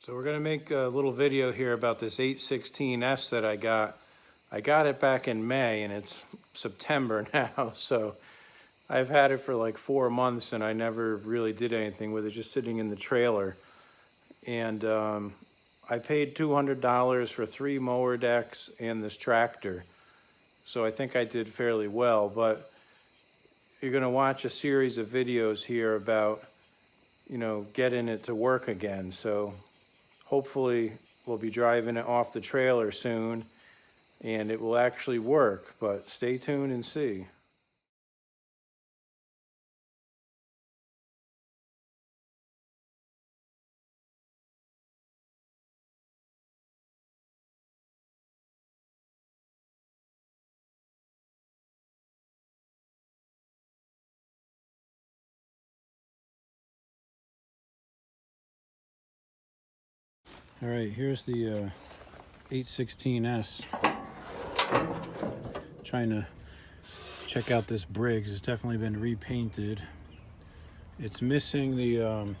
So we're gonna make a little video here about this 816S that I got. I got it back in May and it's September now, so I've had it for like 4 months and I never really did anything with it, just sitting in the trailer. And I paid $200 for 3 mower decks and this tractor. So I think I did fairly well, but you're gonna watch a series of videos here about, getting it to work again. So hopefully we'll be driving it off the trailer soon and it will actually work, but stay tuned and see. All right, here's the 816S. Trying to check out this Briggs. It's definitely been repainted. It's missing the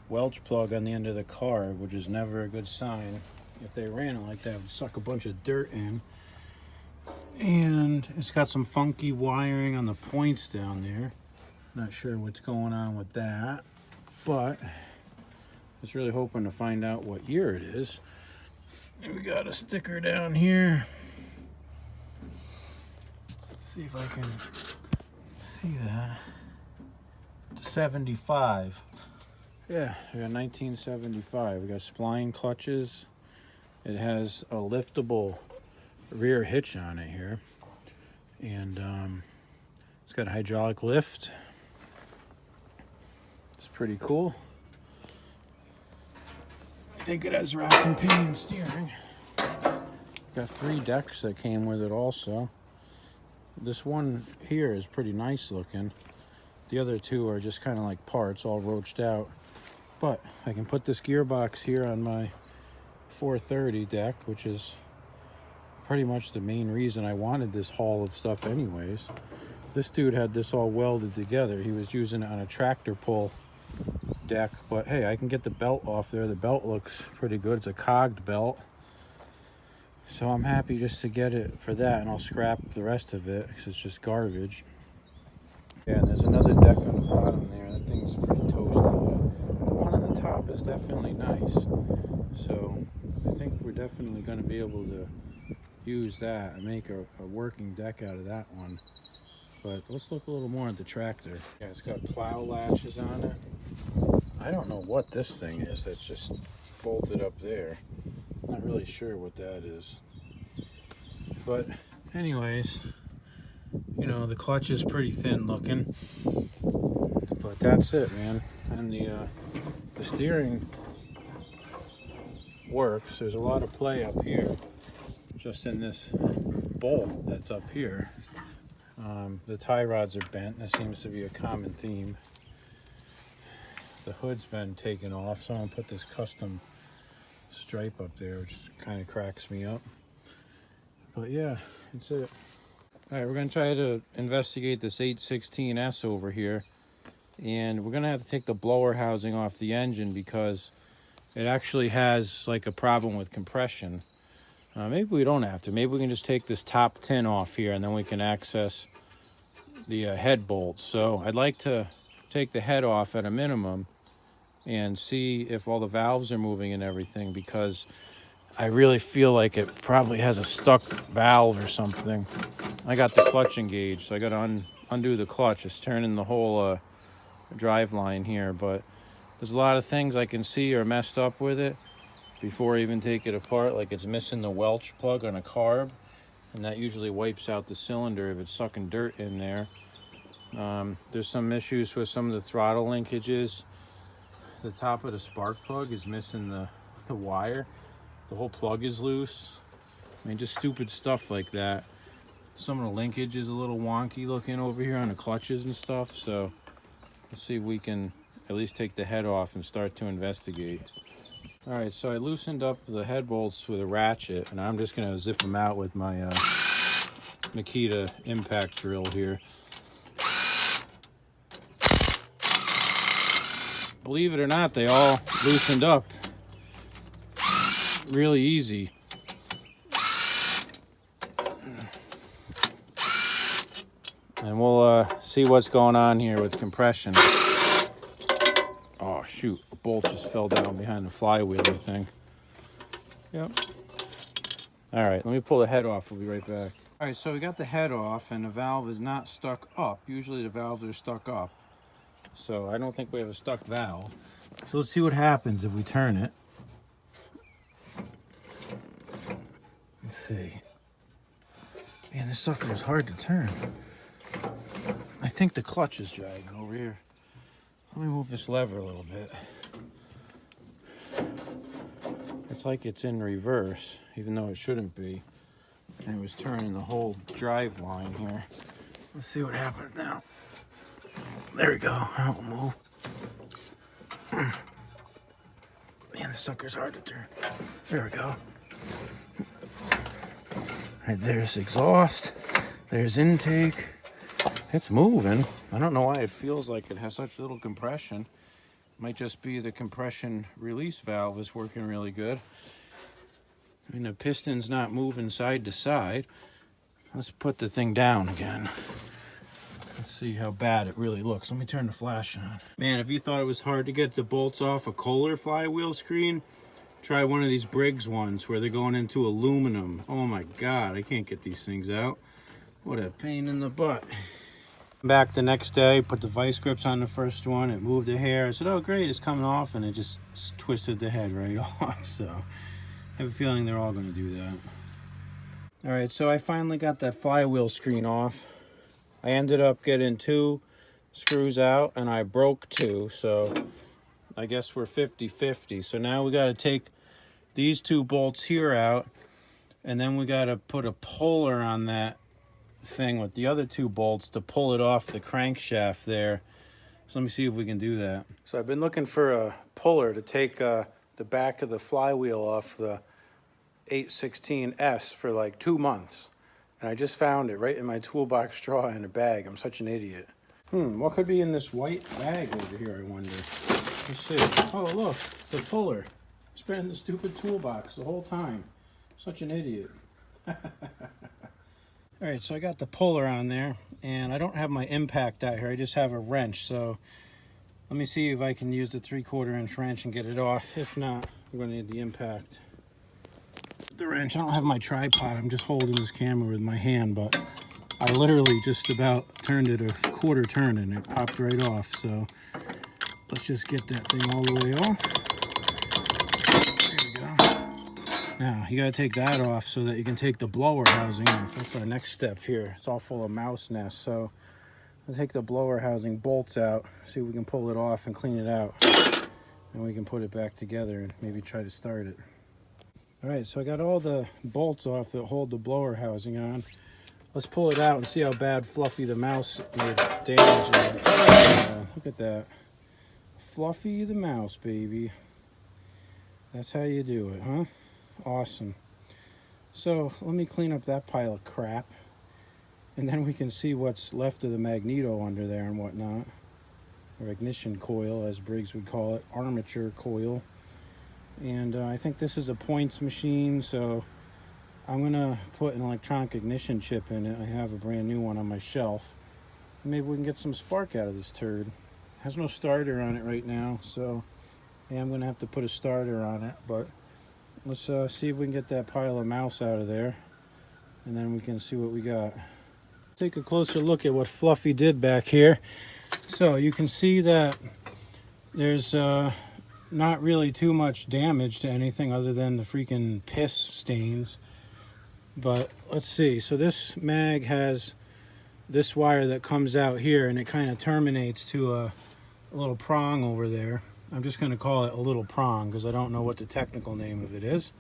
Welch plug on the end of the carb, which is never a good sign. If they ran it like that, it would suck a bunch of dirt in. And it's got some funky wiring on the points down there. Not sure what's going on with that, but I was really hoping to find out what year it is. And we got a sticker down here. Let's see if I can see that. 75. Yeah, we got 1975. We got spline clutches. It has a liftable rear hitch on it here. And it's got a hydraulic lift. It's pretty cool. I think it has rack and pinion steering. Got 3 decks that came with it also. This one here is pretty nice looking. The other 2 are just kind of like parts, all roached out. But I can put this gearbox here on my 430 deck, which is pretty much the main reason I wanted this haul of stuff anyways. This dude had this all welded together. He was using it on a tractor pull deck, but hey, I can get the belt off there. The belt looks pretty good. It's a cogged belt. So I'm happy just to get it for that, and I'll scrap the rest of it because it's just garbage. Yeah, and there's another deck on the bottom there. That thing's pretty toasty, but the one on the top is definitely nice. So I think we're definitely going to be able to use that and make a working deck out of that one. But let's look a little more at the tractor. Yeah, it's got plow latches on it. I don't know what this thing is that's just bolted up there. Not really sure what that is. But anyways, the clutch is pretty thin looking. But that's it, man. And the steering works. There's a lot of play up here, just in this bolt that's up here. The tie rods are bent. That seems to be a common theme. The hood's been taken off. Someone put this custom stripe up there, which kind of cracks me up. But yeah, that's it. All right, we're gonna try to investigate this 816S over here. And we're gonna have to take the blower housing off the engine because it actually has like a problem with compression. Maybe we don't have to. Maybe we can just take this top tin off here and then we can access the head bolts. So I'd like to take the head off at a minimum and see if all the valves are moving and everything, because I really feel like it probably has a stuck valve or something. I got the clutch engaged, so I got to undo the clutch. It's turning the whole drive line here, but there's a lot of things I can see are messed up with it before I even take it apart. Like it's missing the Welch plug on a carb, and that usually wipes out the cylinder if it's sucking dirt in there. There's some issues with some of the throttle linkages. The top of the spark plug is missing the wire. The whole plug is loose. I mean, just stupid stuff like that. Some of the linkage is a little wonky looking over here on the clutches and stuff. So let's see if we can at least take the head off and start to investigate. All right, so I loosened up the head bolts with a ratchet, and I'm just gonna zip them out with my Makita impact drill here. Believe it or not, they all loosened up. really easy. And we'll see what's going on here with compression. Oh shoot, a bolt just fell down behind the flywheel, I think. Yep. All right, let me pull the head off. We'll be right back. All right, so we got the head off and the valve is not stuck up. Usually the valves are stuck up. So I don't think we have a stuck valve. So let's see what happens if we turn it. Let's see. Man, this sucker is hard to turn. I think the clutch is dragging over here. Let me move this lever a little bit. It's like it's in reverse, even though it shouldn't be. And it was turning the whole drive line here. Let's see what happens now. There we go. That will move. Man, this sucker's hard to turn. There we go. Right, there's exhaust. There's intake. It's moving. I don't know why it feels like it has such little compression. Might just be the compression release valve is working really good. I mean, the piston's not moving side to side. Let's put the thing down again. Let's see how bad it really looks. Let me turn the flash on. Man, if you thought it was hard to get the bolts off a Kohler flywheel screen, try one of these Briggs ones where they're going into aluminum. Oh my God, I can't get these things out. What a pain in the butt. Back the next day, put the vice grips on the first one. It moved a hair. I said, oh great, it's coming off, and it just twisted the head right off. So I have a feeling they're all going to do that. All right, so I finally got that flywheel screen off. I ended up getting 2 screws out, and I broke 2, so I guess we're 50-50. So now we got to take these 2 bolts here out, and then we got to put a puller on that thing with the other 2 bolts to pull it off the crankshaft there. So let me see if we can do that. So I've been looking for a puller to take the back of the flywheel off the 816S for like 2 months. And I just found it right in my toolbox drawer in a bag. I'm such an idiot. What could be in this white bag over here, I wonder? Let's see. Oh, look, the puller. It's been in the stupid toolbox the whole time. Such an idiot. All right, so I got the puller on there, and I don't have my impact out here. I just have a wrench, so let me see if I can use the 3/4 inch wrench and get it off. If not, we're gonna need the impact. The wrench, I don't have my tripod. I'm just holding this camera with my hand, but I literally just about turned it a 1/4 turn, and it popped right off. So let's just get that thing all the way off. There we go. Now, you gotta take that off so that you can take the blower housing off. That's our next step here. It's all full of mouse nests. So I'll take the blower housing bolts out, see if we can pull it off and clean it out. And we can put it back together and maybe try to start it. All right, so I got all the bolts off that hold the blower housing on. Let's pull it out and see how bad Fluffy the mouse made damage. Look at that. Fluffy the mouse, baby. That's how you do it, huh? Awesome. So let me clean up that pile of crap, and then we can see what's left of the magneto under there and whatnot, or ignition coil as Briggs would call it, armature coil. And I think this is a points machine, so I'm gonna put an electronic ignition chip in it. I have a brand new one on my shelf. Maybe we can get some spark out of this turd. It has no starter on it right now, so yeah, I'm gonna have to put a starter on it, but let's see if we can get that pile of mouse out of there, and then we can see what we got. Take a closer look at what Fluffy did back here. So you can see that there's not really too much damage to anything other than the freaking piss stains. But let's see. So this mag has this wire that comes out here, and it kind of terminates to a little prong over there. I'm just going to call it a little prong because I don't know what the technical name of it is.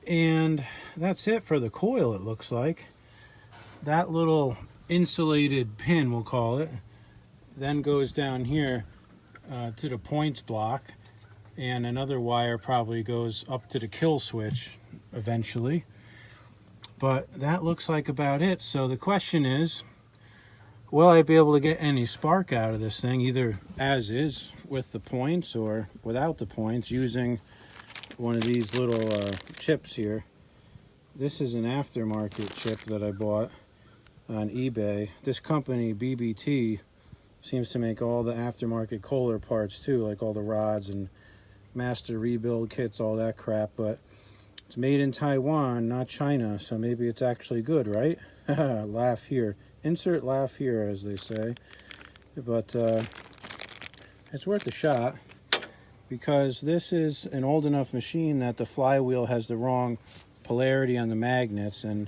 And that's it for the coil, it looks like. That little insulated pin, we'll call it, then goes down here to the points block, and another wire probably goes up to the kill switch eventually. But that looks like about it. So the question is, will I be able to get any spark out of this thing, either as is with the points or without the points, using one of these little chips here. This is an aftermarket chip that I bought on eBay. This company, BBT, seems to make all the aftermarket Kohler parts too, like all the rods and master rebuild kits, all that crap, but it's made in Taiwan, not China, so maybe it's actually good, right? Laugh here. Insert laugh here, as they say. But it's worth a shot, because this is an old enough machine that the flywheel has the wrong polarity on the magnets, and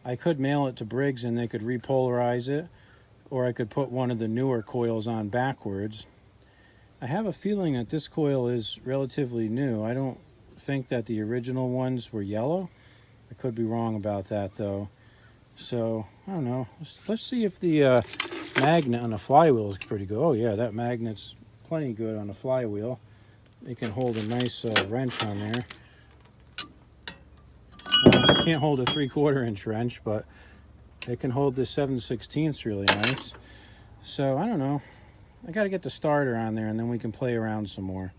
I could mail it to Briggs and they could repolarize it, or I could put one of the newer coils on backwards. I have a feeling that this coil is relatively new. I don't think that the original ones were yellow. I could be wrong about that though. So I don't know. Let's see if the magnet on the flywheel is pretty good. Oh yeah, that magnet's plenty good on the flywheel. It can hold a nice wrench on there. Can't hold a 3/4 inch wrench, but it can hold this 7/16 really nice. So I don't know. I got to get the starter on there and then we can play around some more.